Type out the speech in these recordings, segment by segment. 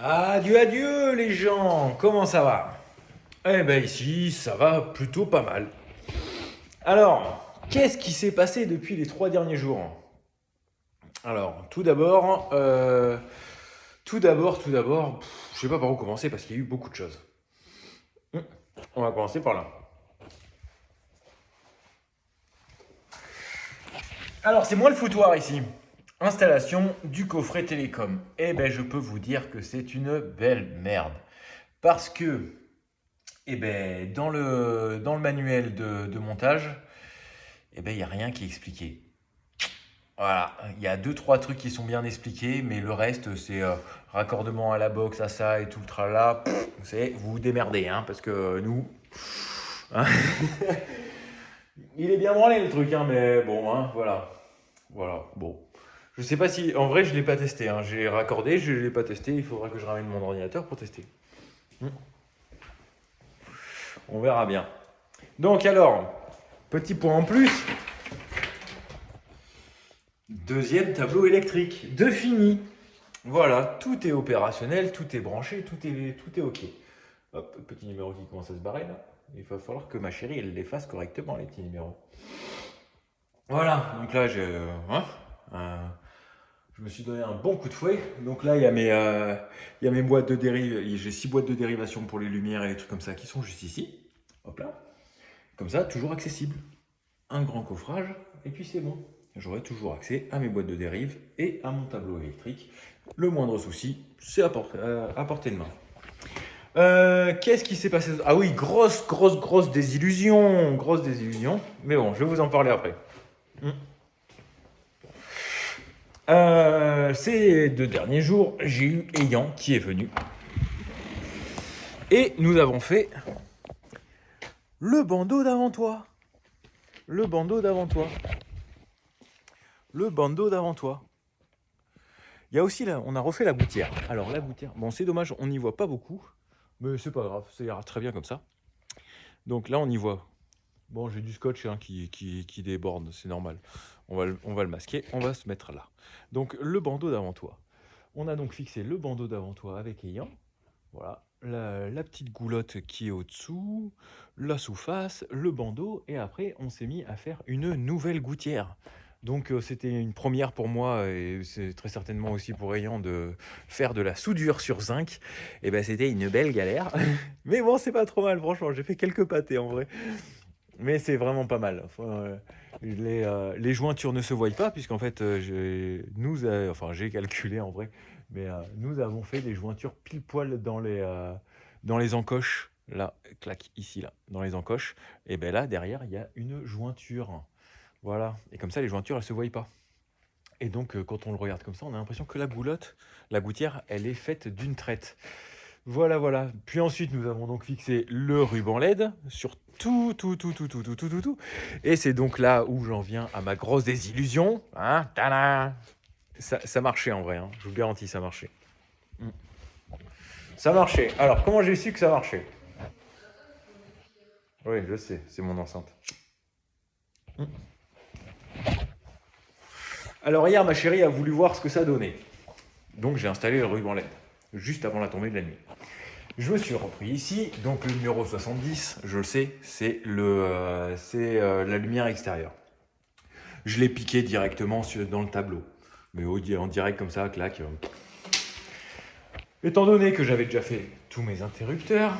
Adieu, adieu les gens, comment ça va? Eh ben ici, ça va plutôt pas mal. Alors, qu'est-ce qui s'est passé depuis les 3 derniers jours? Alors, je sais pas par où commencer parce qu'il y a eu beaucoup de choses. Hum, On va commencer par là. Alors, c'est moi le foutoir ici. Installation du coffret télécom. Eh ben, je peux vous dire que c'est une belle merde. Parce que, dans le manuel de montage, il n'y a rien qui est expliqué. Voilà, il y a deux, trois trucs qui sont bien expliqués, mais le reste, c'est raccordement à la box, à ça et tout le tralala. Vous vous démerdez, hein, parce que nous, hein, il est bien branlé le truc, hein, mais bon, hein, voilà. Voilà, bon. Je sais pas si, en vrai, je l'ai pas testé, hein. J'ai raccordé, je l'ai pas testé, il faudra que je ramène mon ordinateur pour tester. Hmm. On verra bien. Donc alors, petit point en plus, deuxième tableau électrique, de fini. Voilà, tout est opérationnel, tout est branché, tout est OK. Hop, petit numéro qui commence à se barrer là. Il va falloir que ma chérie elle les fasse correctement, les petits numéros. Voilà, donc là euh, je me suis donné un bon coup de fouet. Donc là, il y a mes boîtes de dérive. J'ai 6 boîtes de dérivation pour les lumières et les trucs comme ça qui sont juste ici. Hop là. Comme ça, toujours accessible. Un grand coffrage et puis c'est bon. J'aurai toujours accès à mes boîtes de dérive et à mon tableau électrique. Le moindre souci, c'est à portée de main. Qu'est-ce qui s'est passé? Ah oui, grosse désillusion. Grosse désillusion. Mais bon, je vais vous en parler après. Hmm. Ces 2 derniers jours, j'ai eu Ayant qui est venu. Et nous avons fait le bandeau d'avant toi. Le bandeau d'avant toi. Le bandeau d'avant toi. Il y a aussi là, on a refait la gouttière. Alors la gouttière, bon c'est dommage, on n'y voit pas beaucoup, mais c'est pas grave, ça ira très bien comme ça. Donc là on y voit. Bon j'ai du scotch hein, qui déborde, c'est normal. On va le masquer, on va se mettre là. Donc le bandeau d'avant toi. On a donc fixé le bandeau d'avant toi avec Ayant. Voilà, la petite goulotte qui est au-dessous, la sous-face, le bandeau, et après on s'est mis à faire une nouvelle gouttière. Donc c'était une première pour moi et c'est très certainement aussi pour Ayant de faire de la soudure sur zinc. Et ben c'était une belle galère. Mais bon, c'est pas trop mal, franchement. J'ai fait quelques pâtés en vrai. Mais c'est vraiment pas mal. Enfin, les jointures ne se voient pas, puisqu'en fait, j'ai calculé en vrai, mais nous avons fait des jointures pile poil dans les encoches. Là, clac, ici, là, dans les encoches. Et ben là, derrière, il y a une jointure. Voilà. Et comme ça, les jointures, elles se voient pas. Et donc, quand on le regarde comme ça, on a l'impression que la gouttière, elle est faite d'une traite. Voilà, voilà. Puis ensuite, nous avons donc fixé le ruban LED sur tout. Et c'est donc là où j'en viens à ma grosse désillusion. Hein, tada. Ça marchait en vrai, hein. Je vous garantis, ça marchait. Mm. Ça marchait. Alors, comment j'ai su que ça marchait? Oui, je sais, c'est mon enceinte. Mm. Alors hier, ma chérie a voulu voir ce que ça donnait. Donc j'ai installé le ruban LED, juste avant la tombée de la nuit. Je me suis repris ici, donc le numéro 70, je le sais, c'est la lumière extérieure. Je l'ai piqué directement dans le tableau, mais en direct comme ça, clac. Étant donné que j'avais déjà fait tous mes interrupteurs,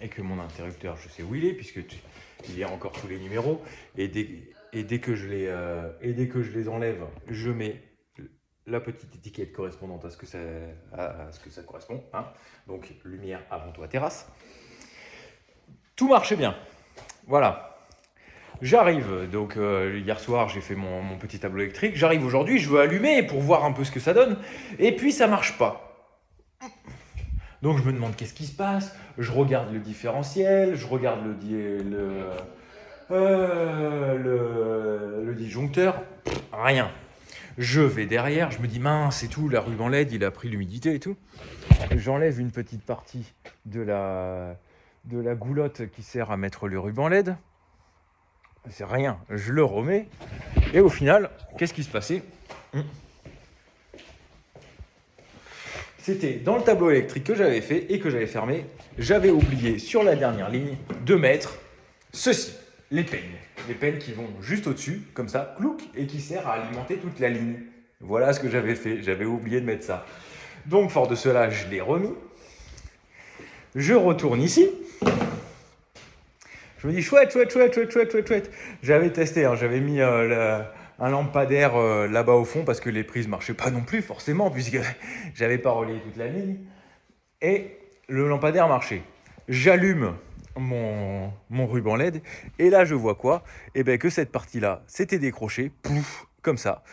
et que mon interrupteur, je sais où il est, il y a encore tous les numéros, et dès que je les enlève, je mets la petite étiquette correspondante à ce que ça correspond. Hein. Donc, lumière avant toi, terrasse. Tout marchait bien. Voilà. J'arrive, donc hier soir j'ai fait mon petit tableau électrique. J'arrive aujourd'hui, je veux allumer pour voir un peu ce que ça donne. Et puis ça marche pas. Donc je me demande qu'est-ce qui se passe. Je regarde le différentiel, je regarde le disjoncteur. Rien. Je vais derrière, je me dis mince et tout, la ruban LED, il a pris l'humidité et tout. J'enlève une petite partie de la goulotte qui sert à mettre le ruban LED. C'est rien, je le remets. Et au final, qu'est-ce qui se passait? c'était dans le tableau électrique que j'avais fait et que j'avais fermé. J'avais oublié sur la dernière ligne de mettre ceci, les peignes. Les peignes qui vont juste au-dessus, comme ça, clouc, et qui servent à alimenter toute la ligne. Voilà ce que j'avais fait, j'avais oublié de mettre ça. Donc, fort de cela, je l'ai remis. Je retourne ici. Je me dis chouette. J'avais testé, hein, j'avais mis un lampadaire là-bas au fond parce que les prises ne marchaient pas non plus forcément puisque j'avais pas relayé toute la ligne. Et le lampadaire marchait. J'allume mon ruban LED et là je vois quoi? Eh bien que cette partie-là s'était décrochée, pouf, comme ça,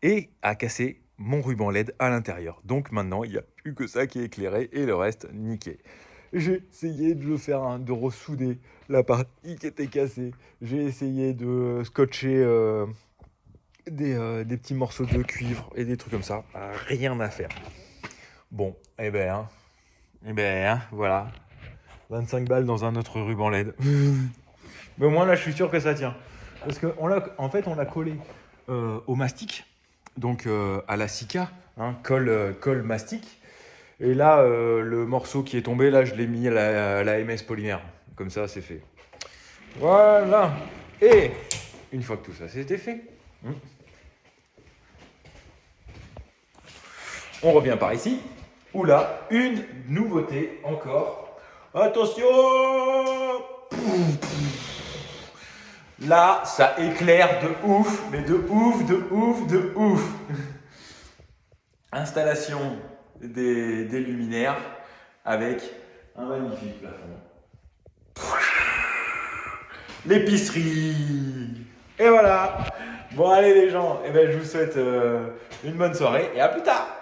et a cassé mon ruban LED à l'intérieur. Donc maintenant il n'y a plus que ça qui est éclairé et le reste niqué. J'ai essayé de le faire, de ressouder la partie qui était cassée. J'ai essayé de scotcher des petits morceaux de cuivre et des trucs comme ça. Rien à faire. Bon, voilà. 25 balles dans un autre ruban LED. Mais au moins là, je suis sûr que ça tient. Parce qu'en fait, on l'a collé au mastic, donc à la Sika, colle mastic. Et là, le morceau qui est tombé, là, je l'ai mis à la MS polymère. Comme ça, c'est fait. Voilà. Et une fois que tout ça c'était fait, on revient par ici. Où là, une nouveauté encore. Attention! Là, ça éclaire de ouf, mais de ouf. Installation des luminaires avec un magnifique plafond. L'épicerie. Et voilà. Bon allez les gens, je vous souhaite une bonne soirée et à plus tard.